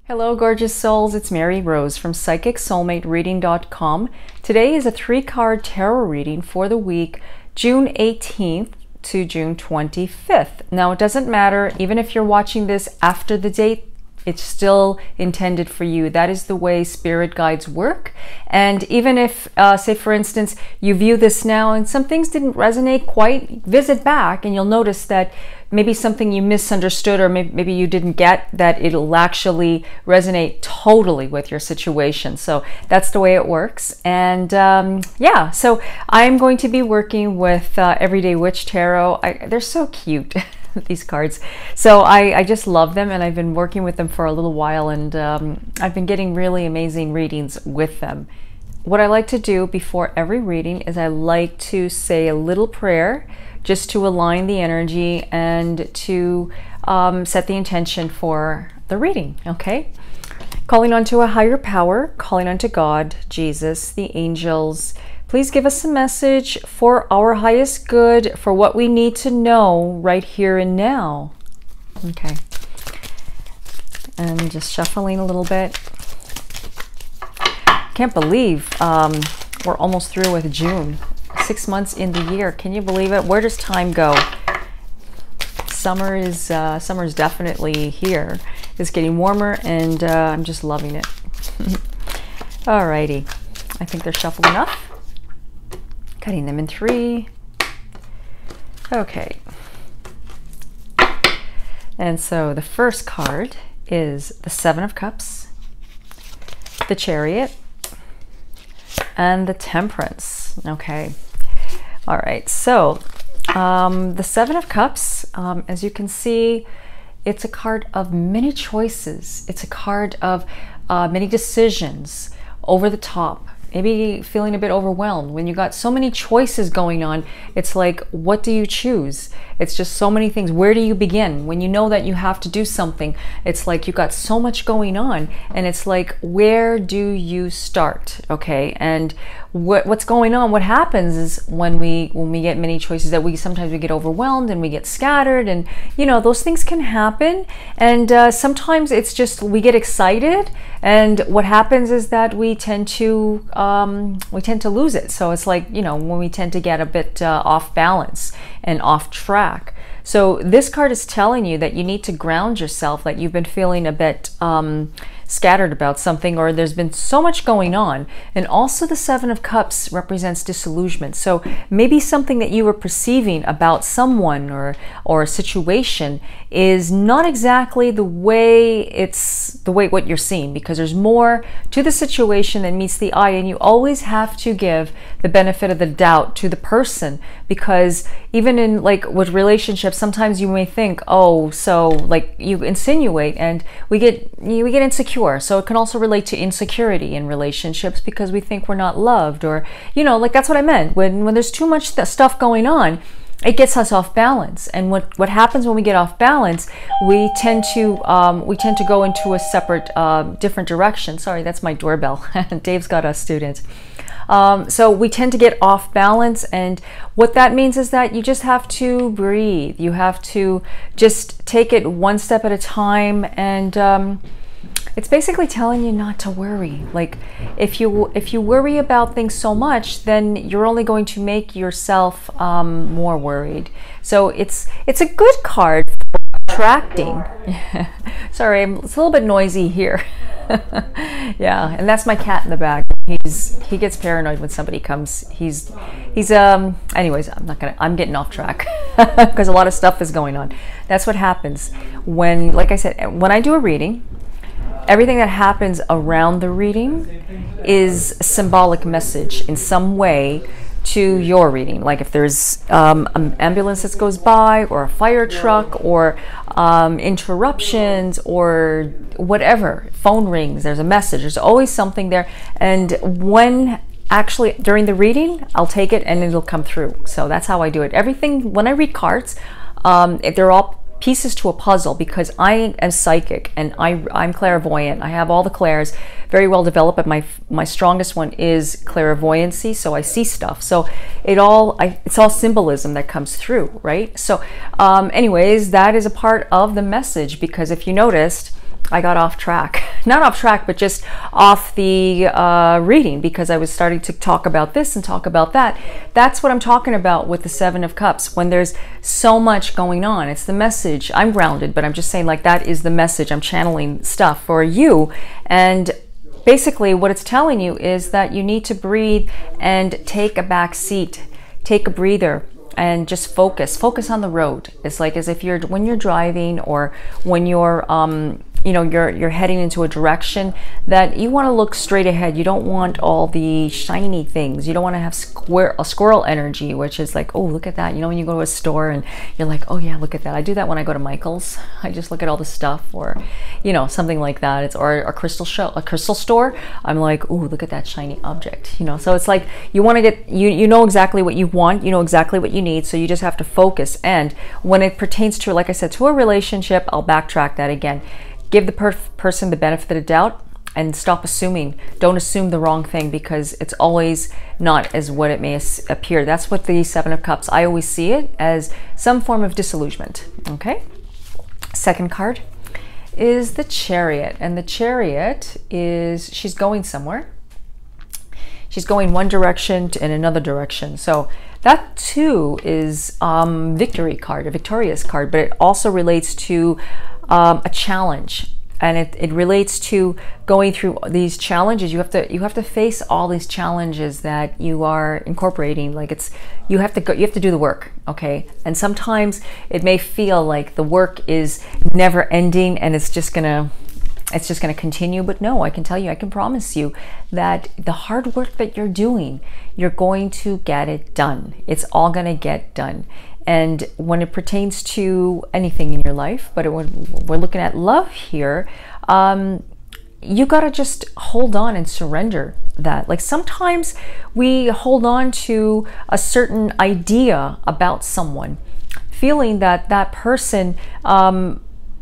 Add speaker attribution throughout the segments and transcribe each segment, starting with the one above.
Speaker 1: Hello, gorgeous souls. It's Mary Rose from PsychicSoulmateReading.com. Today is a 3-card tarot reading for the week June 18th to June 25th. Now, it doesn't matter, even if you're watching this after the date, it's still intended for you. That is the way spirit guides work. And even if, say for instance, you view this now and some things didn't resonate quite, visit back and you'll notice that maybe something you misunderstood or maybe you didn't get, that it'll actually resonate totally with your situation. So that's the way it works. And yeah, so I'm going to be working with Everyday Witch Tarot. They're so cute. These cards. So I just love them, and I've been working with them for a little while, and I've been getting really amazing readings with them. What I like to do before every reading is I like to say a little prayer just to align the energy and to set the intention for the reading, okay? Calling onto a higher power, calling onto God, Jesus, the angels. Please give us a message for our highest good, for what we need to know right here and now. Okay. And just shuffling a little bit. Can't believe we're almost through with June. 6 months in the year. Can you believe it? Where does time go? Summer is definitely here. It's getting warmer, and I'm just loving it. Alrighty. I think they're shuffled enough. Cutting them in 3. Okay. And so the first card is the 7 of Cups, the Chariot, and the Temperance. Okay. All right. So the 7 of Cups, as you can see, it's a card of many choices. It's a card of many decisions, over the top. Maybe feeling a bit overwhelmed. When you got so many choices going on, it's like, what do you choose? It's just so many things. Where do you begin? When you know that you have to do something, it's like you got so much going on, and it's like, where do you start? Okay, and what's going on? What happens is when we get many choices, that sometimes we get overwhelmed and we get scattered, and you know, those things can happen. And sometimes it's just we get excited, and what happens is that we tend to lose it. So it's like, you know, when we tend to get a bit off balance and off track. So this card is telling you that you need to ground yourself, that you've been feeling a bit scattered about something, or there's been so much going on. And also the 7 of Cups represents disillusionment. So maybe something that you were perceiving about someone or a situation is not exactly the way what you're seeing, because there's more to the situation than meets the eye, and you always have to give the benefit of the doubt to the person, because even in like with relationships, sometimes you may think, oh, so like you insinuate, and we get insecure. So it can also relate to insecurity in relationships, because we think we're not loved, or you know, like that's what I meant. When there's too much stuff going on, it gets us off balance. And what happens when we get off balance, we tend to go into a separate different direction. Sorry, that's my doorbell. Dave's got a student. So we tend to get off balance, and what that means is that you just have to breathe. You have to just take it one step at a time, and it's basically telling you not to worry. Like if you worry about things so much, then you're only going to make yourself more worried. So it's a good card for attracting. Sorry, it's a little bit noisy here. Yeah, and that's my cat in the back. He gets paranoid when somebody comes. He's anyways, I'm getting off track because a lot of stuff is going on. That's what happens when, like I said, when I do a reading. Everything that happens around the reading is a symbolic message in some way to your reading. Like if there's an ambulance that goes by, or a fire truck, or interruptions, or whatever, phone rings, there's a message. There's always something there. And when actually during the reading, I'll take it and it'll come through. So that's how I do it. Everything, when I read cards, they're all pieces to a puzzle, because I am psychic and I'm clairvoyant. I have all the clairs very well developed, but my strongest one is clairvoyancy, so I see stuff. So it's all symbolism that comes through, right? So anyways, that is a part of the message, because if you noticed, I got off track not off track, but just off the reading, because I was starting to talk about this and talk about that. That's what I'm talking about with the Seven of Cups. When there's so much going on, it's the message. I'm grounded, but I'm just saying, like, that is the message. I'm channeling stuff for you. And basically what it's telling you is that you need to breathe and take a back seat, take a breather, and just focus on the road. It's like as if when you're driving, or when you're you know, you're heading into a direction that you want to look straight ahead. You don't want all the shiny things. You don't want to have squirrel energy, which is like, oh, look at that. You know, when you go to a store and you're like, oh yeah, look at that. I do that when I go to Michael's. I just look at all the stuff, or, you know, something like that. It's, or a crystal store. I'm like, oh, look at that shiny object. You know, so it's like you want to get, you know exactly what you want. You know exactly what you need. So you just have to focus. And when it pertains to, like I said, to a relationship, I'll backtrack that again. Give the person the benefit of the doubt and stop assuming. Don't assume the wrong thing, because it's always not as what it may appear. That's what the Seven of Cups, I always see it as some form of disillusionment. Okay. Second card is the Chariot. And the Chariot is, she's going somewhere. She's going one direction and another direction. So that too is victory card, a victorious card, but it also relates to a challenge, and it relates to going through these challenges. You have to face all these challenges that you are incorporating. Like, it's, you have to do the work, okay? And sometimes it may feel like the work is never ending and it's just gonna continue, but no, I can tell you, I can promise you that the hard work that you're doing, you're going to get it done. It's all gonna get done. And when it pertains to anything in your life, but when we're looking at love here, you gotta just hold on and surrender that. Like, sometimes we hold on to a certain idea about someone, feeling that that person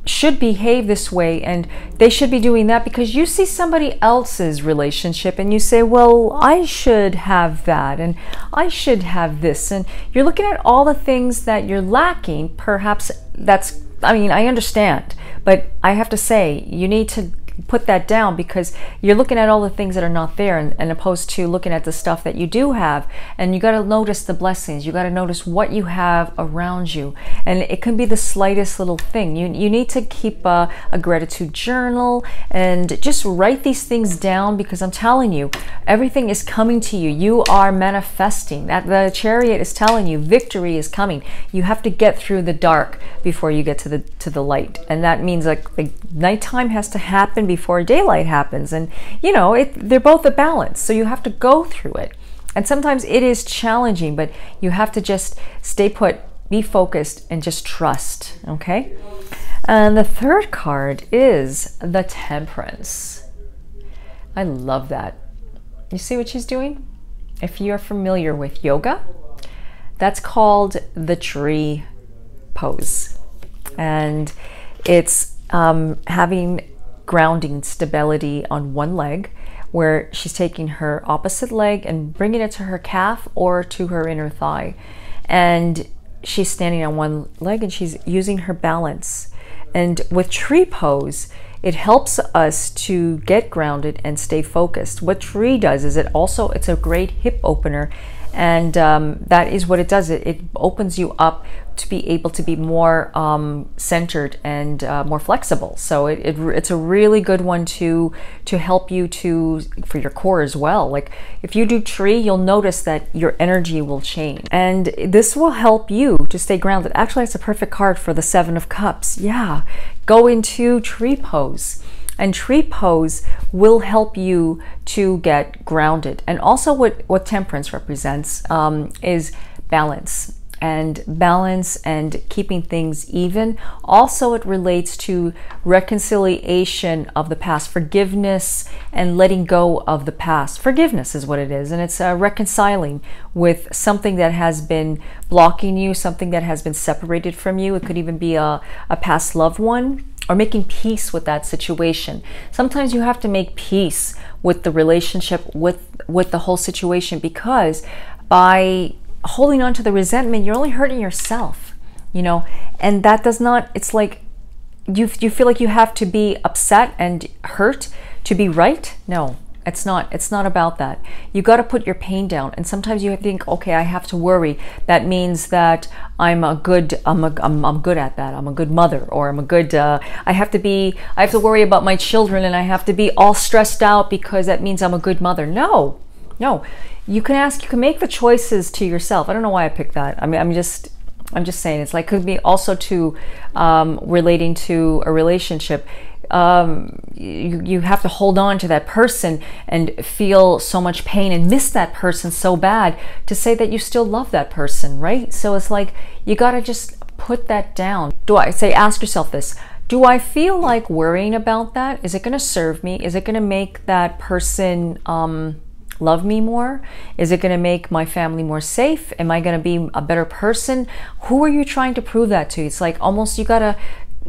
Speaker 1: should behave this way and they should be doing that, because you see somebody else's relationship and you say, well, I should have that and I should have this, and you're looking at all the things that you're lacking. Perhaps that's, I mean, I understand, but I have to say, you need to put that down, because you're looking at all the things that are not there, and opposed to looking at the stuff that you do have. And you got to notice the blessings. You got to notice what you have around you, and it can be the slightest little thing. You need to keep a gratitude journal and just write these things down, because I'm telling you, everything is coming to you. You are manifesting. That the Chariot is telling you victory is coming. You have to get through the dark before you get to the light, and that means like nighttime has to happen before daylight happens. And you know, they're both a balance, so you have to go through it. And sometimes it is challenging, but you have to just stay put, be focused, and just trust. Okay. And the third card is the Temperance. I love that. You see what she's doing? If you're familiar with yoga, that's called the tree pose, and it's having grounding stability on one leg, where she's taking her opposite leg and bringing it to her calf or to her inner thigh, and she's standing on one leg and she's using her balance. And with tree pose, it helps us to get grounded and stay focused. What tree does is it's a great hip opener, and that is what it does. It opens you up to be able to be more centered and more flexible. So it's a really good one to help you for your core as well. Like, if you do tree, you'll notice that your energy will change, and this will help you to stay grounded. Actually, it's a perfect card for the Seven of Cups. Yeah, go into tree pose. And tree pose will help you to get grounded. And also what Temperance represents is balance and keeping things even. Also, it relates to reconciliation of the past, forgiveness and letting go of the past. Forgiveness is what it is, and it's reconciling with something that has been blocking you, something that has been separated from you. It could even be a past loved one, or making peace with that situation. Sometimes you have to make peace with the relationship, with the whole situation, because by holding on to the resentment, you're only hurting yourself, you know. And that does not, it's like you feel like you have to be upset and hurt to be right. No, it's not about that. You got to put your pain down. And sometimes you think, okay, I have to worry. That means that I'm good at that. I'm a good mother, or I'm a good, I have to worry about my children, and I have to be all stressed out because that means I'm a good mother. No, you can make the choices to yourself. I don't know why I picked that. I mean, I'm just saying, it's like, could be also to relating to a relationship. You have to hold on to that person and feel so much pain and miss that person so bad to say that you still love that person, right? So it's like, you got to just put that down. Ask yourself this: do I feel like worrying about that? Is it going to serve me? Is it going to make that person love me more? Is it going to make my family more safe? Am I going to be a better person? Who are you trying to prove that to? It's like, almost, you got to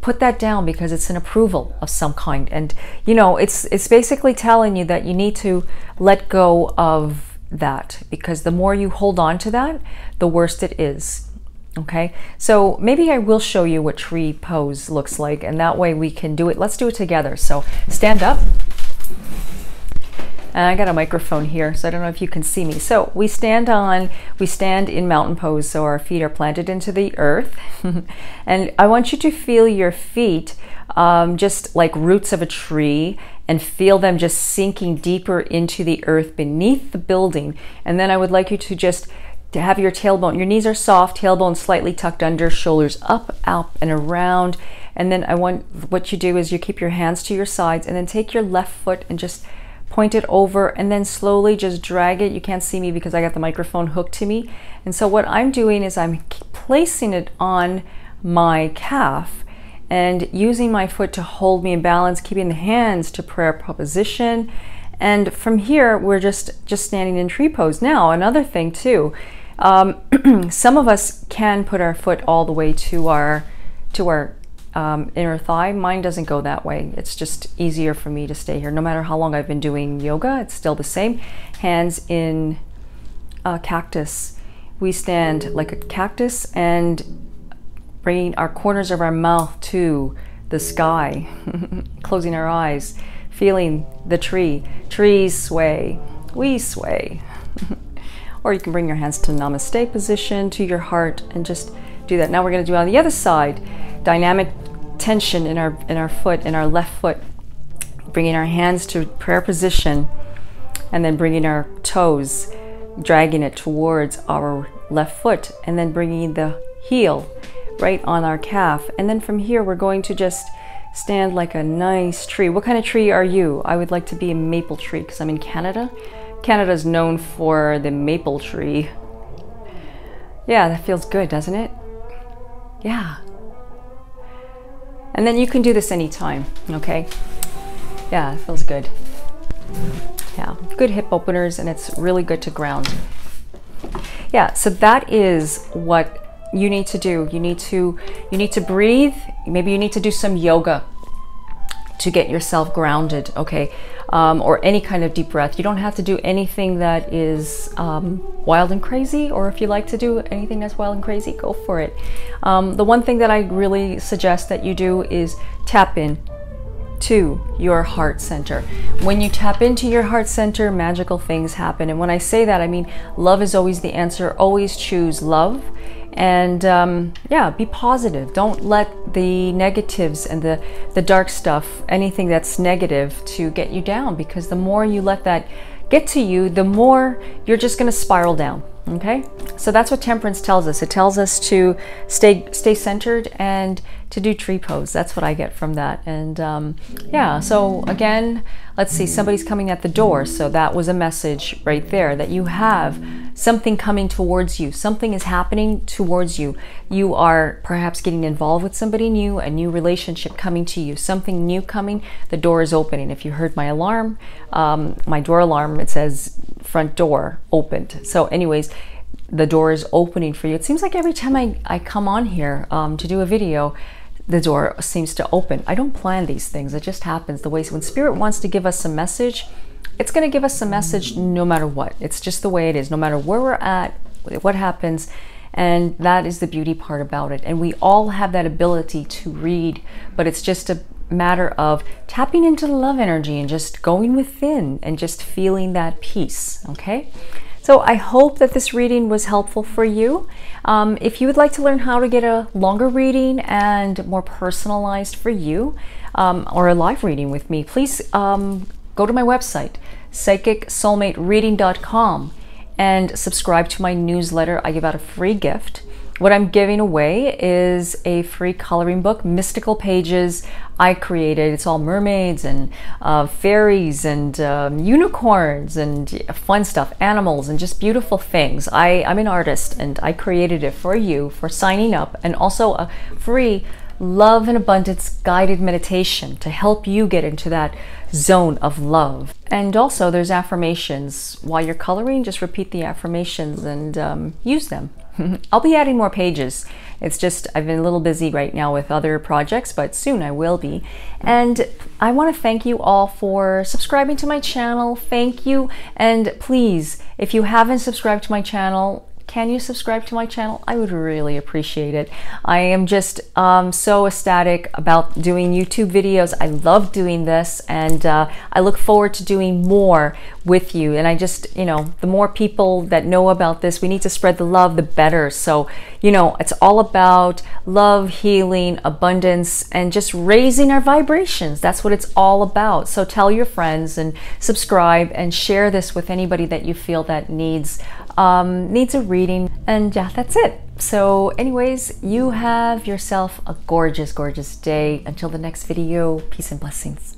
Speaker 1: put that down, because it's an approval of some kind. And it's basically telling you that you need to let go of that, because the more you hold on to that, the worse it is. Okay, so maybe I will show you what tree pose looks like, and that way we can do it. Let's do it together. So stand up. And I got a microphone here, so I don't know if you can see me. So we stand in mountain pose, so our feet are planted into the earth. And I want you to feel your feet just like roots of a tree, and feel them just sinking deeper into the earth beneath the building. And then I would like you to have your tailbone, your knees are soft, tailbone slightly tucked under, shoulders up, and around. And then what you do is you keep your hands to your sides, and then take your left foot and just point it over, and then slowly just drag it. You can't see me because I got the microphone hooked to me. And so what I'm doing is I'm placing it on my calf and using my foot to hold me in balance, keeping the hands to prayer position. And from here, we're just standing in tree pose. Now, another thing too, some of us can put our foot all the way to our inner thigh. Mine doesn't go that way. It's just easier for me to stay here. No matter how long I've been doing yoga, it's still the same. Hands in cactus. We stand like a cactus, and bringing our corners of our mouth to the sky, closing our eyes, feeling the tree. Trees sway, we sway. Or you can bring your hands to namaste position, to your heart, and just do that. Now we're going to do it on the other side. Dynamic tension in our foot, in our left foot, bringing our hands to prayer position, and then bringing our toes, dragging it towards our left foot, and then bringing the heel right on our calf. And then from here, we're going to just stand like a nice tree. What kind of tree are you? I would like to be a maple tree, because I'm in Canada. Canada is known for the maple tree. Yeah, that feels good, doesn't it? Yeah. And then you can do this anytime, okay? Yeah, it feels good. Yeah, good hip openers, and it's really good to ground. Yeah, so that is what you need to do. You need to breathe. Maybe you need to do some yoga to get yourself grounded, okay? Or any kind of deep breath. You don't have to do anything that is wild and crazy, or if you like to do anything that's wild and crazy, go for it. The one thing that I really suggest that you do is tap in to your heart center. When you tap into your heart center, magical things happen. And when I say that, I mean love is always the answer. Always choose love. And yeah, be positive. Don't let the negatives and the dark stuff, anything that's negative, to get you down, because the more you let that get to you, the more you're just going to spiral down. Okay, so that's what Temperance tells us. It tells us to stay centered and to do tree pose. That's what I get from that. And yeah, so again, let's see, somebody's coming at the door. So that was a message right there, that you have something coming towards you. Something is happening towards you. You are perhaps getting involved with somebody new, a new relationship coming to you, something new coming. The door is opening. If you heard my alarm, my door alarm, it says front door opened. So anyways, the door is opening for you. It seems like every time I come on here to do a video, the door seems to open. I don't plan these things. It just happens the way. So when Spirit wants to give us a message, it's going to give us a message no matter what. It's just the way it is, no matter where we're at, what happens. And that is the beauty part about it. And we all have that ability to read, but it's just a matter of tapping into the love energy and just going within and just feeling that peace. Okay, so I hope that this reading was helpful for you. If you would like to learn how to get a longer reading and more personalized for you, or a live reading with me, please go to my website, psychicsoulmatereading.com, and subscribe to my newsletter. I give out a free gift. What I'm giving away is a free coloring book, Mystical Pages I created. It's all mermaids and fairies and unicorns and fun stuff, animals and just beautiful things. I'm an artist and I created it for you for signing up, and also a free love and abundance guided meditation to help you get into that zone of love. And also there's affirmations. While you're coloring, just repeat the affirmations and use them. I'll be adding more pages. It's just I've been a little busy right now with other projects, but soon I will be. And I want to thank you all for subscribing to my channel. Thank you. And please, if you haven't subscribed to my channel, can you subscribe to my channel? I would really appreciate it. I am just so ecstatic about doing YouTube videos. I love doing this, and I look forward to doing more with you. And I just, you know, the more people that know about this, we need to spread the love, the better. So, you know, it's all about love, healing, abundance, and just raising our vibrations. That's what it's all about. So tell your friends and subscribe and share this with anybody that you feel that needs a reading. And yeah, that's it. So anyways, you have yourself a gorgeous, gorgeous day. Until the next video, peace and blessings.